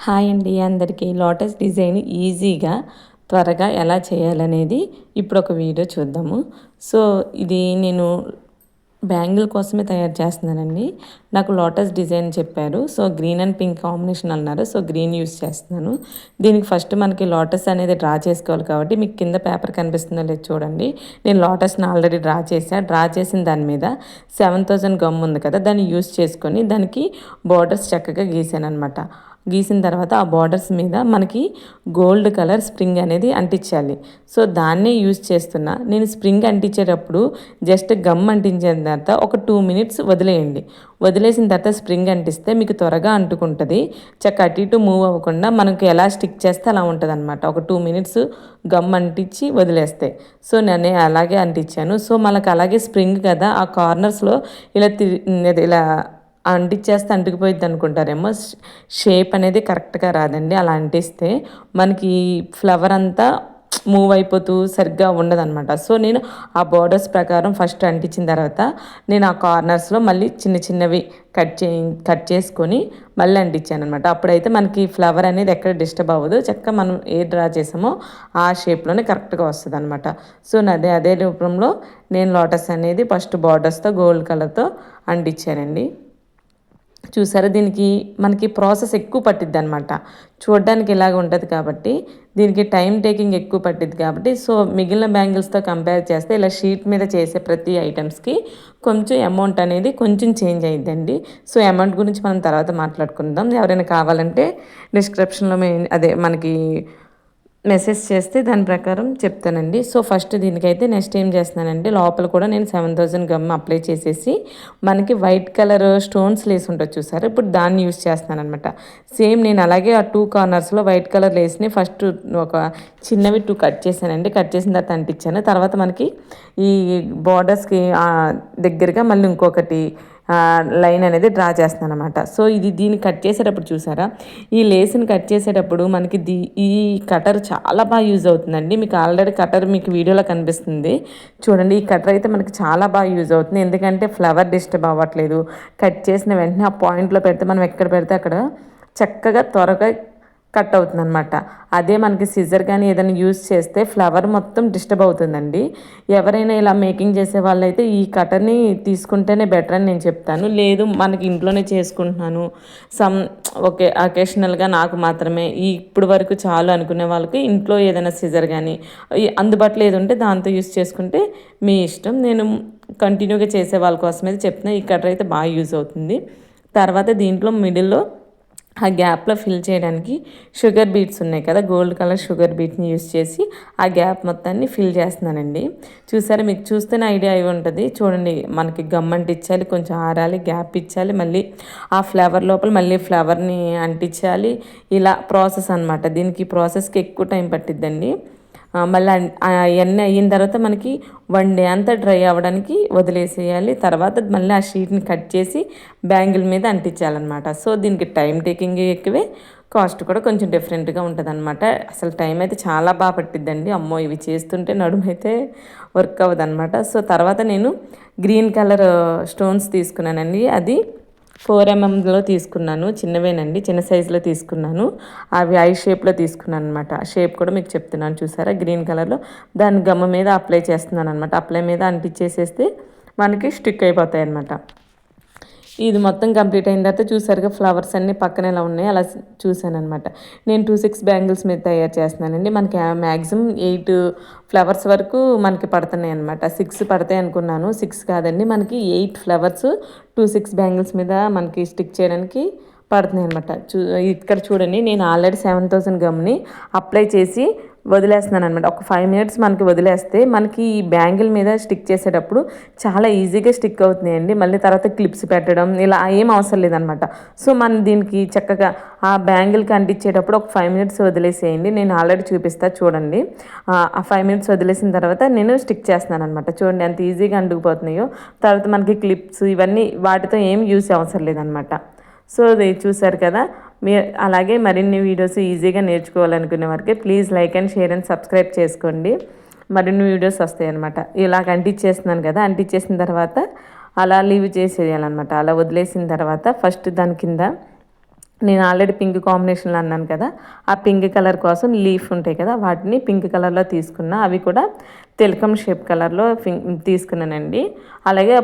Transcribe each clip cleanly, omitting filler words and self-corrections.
Hi అండి అందరికీ lotus design ఈజీగా త్వరగా ఎలా చేయాలనేది ఇప్పుడు ఒక వీడియో చూద్దాము. సో ఇది నేను బ్యాంగిల్ కోసమే తయారు చేస్తున్నానండి. నాకు లోటస్ డిజైన్ చెప్పారు. So green and pink combination అన్నారు. సో గ్రీన్ యూస్ చేస్తున్నాను. దీనికి ఫస్ట్ మనకి లోటస్ అనేది డ్రా చేసుకోవాలి కాబట్టి మీకు కింద పేపర్ కనిపిస్తుందో లేదు చూడండి. నేను లోటస్ని ఆల్రెడీ డ్రా చేసిన దాని మీద 7000 గమ్ ఉంది కదా, దాన్ని యూస్ చేసుకొని దానికి బోర్డర్స్ చక్కగా గీసాను అనమాట. గీసిన తర్వాత ఆ బార్డర్స్ మీద మనకి గోల్డ్ కలర్ స్ప్రింగ్ అనేది అంటించాలి. సో దాన్నే యూజ్ చేస్తున్నా. నేను స్ప్రింగ్ అంటించేటప్పుడు జస్ట్ గమ్ అంటించిన తర్వాత ఒక 2 మినిట్స్ వదిలేయండి. వదిలేసిన తర్వాత స్ప్రింగ్ అంటిస్తే మీకు త్వరగా అంటుకుంటుంది. అటు ఇటు మూవ్ అవ్వకుండా మనకి ఎలా స్టిక్ చేస్తే అలా ఉంటుంది అనమాట. ఒక 2 మినిట్స్ గమ్ అంటించి వదిలేస్తే. సో నేను అలాగే అంటించాను. సో మనకు అలాగే స్ప్రింగ్ కదా, ఆ కార్నర్స్లో ఇలా ఇలా అంటించేస్తే అంటుకుపోయిద్ది అనుకుంటారేమో. షేప్ అనేది కరెక్ట్గా రాదండి. అలా అంటిస్తే మనకి ఫ్లవర్ అంతా మూవ్ అయిపోతూ సరిగ్గా ఉండదన్నమాట. సో నేను ఆ బోర్డర్స్ ప్రకారం ఫస్ట్ అంటించిన తర్వాత నేను ఆ కార్నర్స్లో మళ్ళీ చిన్న చిన్నవి కట్ చేసుకొని మళ్ళీ అంటించాను అనమాట. అప్పుడైతే మనకి ఫ్లవర్ అనేది ఎక్కడ డిస్టర్బ్ అవ్వదు. చక్కగా మనం ఏ డ్రా చేసామో ఆ షేప్లోనే కరెక్ట్గా వస్తుంది అనమాట. సో అదే రూపంలో నేను లోటస్ అనేది ఫస్ట్ బార్డర్స్తో గోల్డ్ కలర్తో అంటించానండి. చూసారా, దీనికి మనకి ప్రాసెస్ ఎక్కువ పట్టిద్ది అనమాట. చూడడానికి ఇలాగ ఉంటుంది కాబట్టి దీనికి టైం టేకింగ్ ఎక్కువ పట్టిద్ది కాబట్టి, సో మిగిలిన బ్యాంగిల్స్తో కంపేర్ చేస్తే ఇలా షీట్ మీద చేసే ప్రతి ఐటమ్స్కి కొంచెం అమౌంట్ అనేది కొంచెం చేంజ్ అయ్యిద్దండి. సో అమౌంట్ గురించి మనం తర్వాత మాట్లాడుకుందాం. ఎవరైనా కావాలంటే డిస్క్రిప్షన్లో మనకి మెసేజ్ చేస్తే దాని ప్రకారం చెప్తానండి. సో ఫస్ట్ దీనికైతే నెక్స్ట్ ఏం చేస్తున్నానంటే లోపల కూడా నేను 7000 గమ్ అప్లై చేసేసి మనకి వైట్ కలర్ స్టోన్స్ లేస్ ఉంటుంది చూసారు, ఇప్పుడు దాన్ని యూస్ చేస్తాను అనమాట. సేమ్ నేను అలాగే ఆ 2 కార్నర్స్లో వైట్ కలర్ లేస్ని ఫస్ట్ ఒక చిన్నవి 2 కట్ చేశానండి. కట్ చేసిన తర్వాత అంటించాను. తర్వాత మనకి ఈ బార్డర్స్కి దగ్గరగా మళ్ళీ ఇంకొకటి లైన్ అనేది డ్రా చేస్తాను అనమాట. సో దీన్ని కట్ చేసేటప్పుడు చూసారా, ఈ లేస్ని కట్ చేసేటప్పుడు మనకి ఈ కటర్ చాలా బాగా యూజ్ అవుతుందండి. మీకు ఆల్రెడీ కటర్ మీకు వీడియోలో కనిపిస్తుంది చూడండి. ఈ కటర్ అయితే మనకి చాలా బాగా యూజ్ అవుతుంది. ఎందుకంటే ఫ్లవర్ డిస్టర్బ్ అవ్వట్లేదు. కట్ చేసిన వెంటనే ఆ పాయింట్లో పెడితే మనం ఎక్కడ పెడితే అక్కడ చక్కగా త్వరగా కట్ అవుతుంది అనమాట. అదే మనకి సిజర్ కానీ ఏదైనా యూజ్ చేస్తే ఫ్లవర్ మొత్తం డిస్టర్బ్ అవుతుందండి. ఎవరైనా ఇలా మేకింగ్ చేసే వాళ్ళైతే ఈ కటర్ని తీసుకుంటేనే బెటర్ అని నేను చెప్తాను. లేదు మనకి ఇంట్లోనే చేసుకుంటున్నాను, ఓకే అకేషనల్గా నాకు మాత్రమే ఇప్పుడు వరకు చాలు అనుకునే వాళ్ళకి ఇంట్లో ఏదైనా సిజర్ కానీ అందుబాటులో ఏది ఉంటే దాంతో యూజ్ చేసుకుంటే మీ ఇష్టం. నేను కంటిన్యూగా చేసే వాళ్ళ కోసమైతే చెప్తున్నా. ఈ కటర్ అయితే బాగా యూజ్ అవుతుంది. తర్వాత దీంట్లో మిడిల్లో ఆ గ్యాప్లో ఫిల్ చేయడానికి షుగర్ బీట్స్ ఉన్నాయి కదా, గోల్డ్ కలర్ షుగర్ బీట్ని యూస్ చేసి ఆ గ్యాప్ మొత్తాన్ని ఫిల్ చేస్తున్నానండి. చూసారా, మీకు చూస్తేనే ఐడియా అయి ఉంటుంది. చూడండి, మనకి గమ్ అంటించాలి, కొంచెం ఆరాలి, గ్యాప్ ఇచ్చాలి, మళ్ళీ ఆ ఫ్లవర్ లోపల మళ్ళీ ఫ్లవర్ని అంటించాలి. ఇలా ప్రాసెస్ అనమాట. దీనికి ప్రాసెస్కి ఎక్కువ టైం పట్టిద్దండి. మళ్ళీ అవన్నీ అయిన తర్వాత మనకి 1 డే అంతా డ్రై అవ్వడానికి వదిలేసేయాలి. తర్వాత మళ్ళీ ఆ షీట్ని కట్ చేసి బ్యాంగిల్ మీద అంటించాలన్నమాట. సో దీనికి టైం టేకింగ్ ఎక్కువే, కాస్ట్ కూడా కొంచెం డిఫరెంట్గా ఉంటుంది అనమాట. అసలు టైం అయితే చాలా బాగా పట్టిద్దండి. అమ్మో, ఇవి చేస్తుంటే నడుము అయితే వర్క్ అవ్వదు అనమాట. సో తర్వాత నేను గ్రీన్ కలర్ స్టోన్స్ తీసుకున్నానండి. అది 4 mmలో తీసుకున్నాను. చిన్నవేనండి, చిన్న సైజులో తీసుకున్నాను. అవి ఐ షేప్లో తీసుకున్నాను అనమాట. ఆ షేప్ కూడా మీకు చెప్తున్నాను చూసారా, గ్రీన్ కలర్లో. దాని గమ్మ మీద అప్లై చేస్తున్నాను అనమాట. అప్లై మీద అంటించేసేస్తే మనకి స్టిక్ అయిపోతాయి అనమాట. ఇది మొత్తం కంప్లీట్ అయిన తర్వాత చూసారుగా ఫ్లవర్స్ అన్నీ పక్కన ఎలా ఉన్నాయి అలా చూశాను అనమాట. నేను 2-6 బ్యాంగిల్స్ మీద తయారు చేస్తున్నానండి. మనకి మ్యాక్సిమం 8 ఫ్లవర్స్ వరకు మనకి పడుతున్నాయి అనమాట. 6 పడతాయి అనుకున్నాను, 6 కాదండి, మనకి 8 ఫ్లవర్స్ 2-6 బ్యాంగిల్స్ మీద మనకి స్టిక్ చేయడానికి పడుతున్నాయి అనమాట. ఇక్కడ చూడండి, నేను ఆల్రెడీ 7000 గమ్ని అప్లై చేసి వదిలేస్తున్నాను అనమాట. ఒక 5 మినిట్స్ మనకి వదిలేస్తే మనకి ఈ బ్యాంగిల్ మీద స్టిక్ చేసేటప్పుడు చాలా ఈజీగా స్టిక్ అవుతున్నాయండి. మళ్ళీ తర్వాత క్లిప్స్ పెట్టడం ఇలా ఏం అవసరం లేదనమాట. సో మనం దీనికి చక్కగా ఆ బ్యాంగిల్కి అంటించేటప్పుడు ఒక 5 మినిట్స్ వదిలేసేయండి. నేను ఆల్రెడీ చూపిస్తా చూడండి. ఆ 5 మినిట్స్ వదిలేసిన తర్వాత నేను స్టిక్ చేస్తున్నాను అనమాట. చూడండి ఎంత ఈజీగా అంటుకుపోతున్నాయో. తర్వాత మనకి క్లిప్స్ ఇవన్నీ వాటితో ఏం యూస్ అవసరం లేదనమాట. సో ఇది చూసారు కదా. అలాగే మరిన్ని వీడియోస్ ఈజీగా నేర్చుకోవాలనుకునే వారికి please like and share and subscribe చేసుకోండి. మరిన్ని వీడియోస్ వస్తాయి అనమాట. ఇలాగ అంటించేస్తున్నాను కదా, అంటించేసిన తర్వాత అలా లీవ్ చేసేయాలన్నమాట. అలా వదిలేసిన తర్వాత ఫస్ట్ దాని కింద నేను ఆల్రెడీ పింక్ కాంబినేషన్లో అన్నాను కదా, ఆ పింక్ కలర్ కోసం లీఫ్ ఉంటాయి కదా, వాటిని పింక్ కలర్లో తీసుకున్నా. అవి కూడా తిలకం షేప్ కలర్లో తీసుకున్నానండి. అలాగే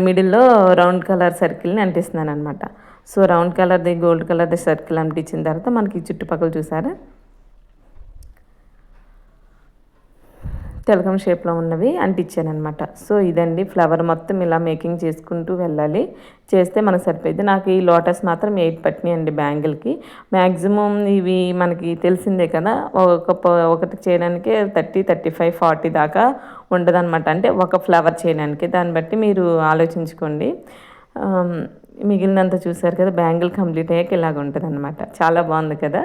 మిడిల్లో రౌండ్ కలర్ సర్కిల్ని అంటిస్తున్నాను అనమాట. సో రౌండ్ కలర్ది గోల్డ్ కలర్ది సర్కిల్ అంటించిన తర్వాత మనకి చుట్టుపక్కల చూసారా తిలకం షేప్లో ఉన్నవి అంటించాను అనమాట. సో ఇదండి ఫ్లవర్ మొత్తం ఇలా మేకింగ్ చేసుకుంటూ వెళ్ళాలి. చేస్తే మనకు సరిపోయింది. నాకు ఈ లోటస్ మాత్రం 8 పట్టినాయండి బ్యాంగిల్కి. మ్యాక్సిమం ఇవి మనకి తెలిసిందే కదా, ఒకటి చేయడానికి 30, 35, 40 దాకా ఉండదన్నమాట. అంటే ఒక ఫ్లవర్ చేయడానికి. దాన్ని బట్టి మీరు ఆలోచించుకోండి. మిగిలినంత చూసారు కదా, బ్యాంగిల్ కంప్లీట్ అయ్యాక ఇలాగ ఉంటుంది అనమాట. చాలా బాగుంది కదా.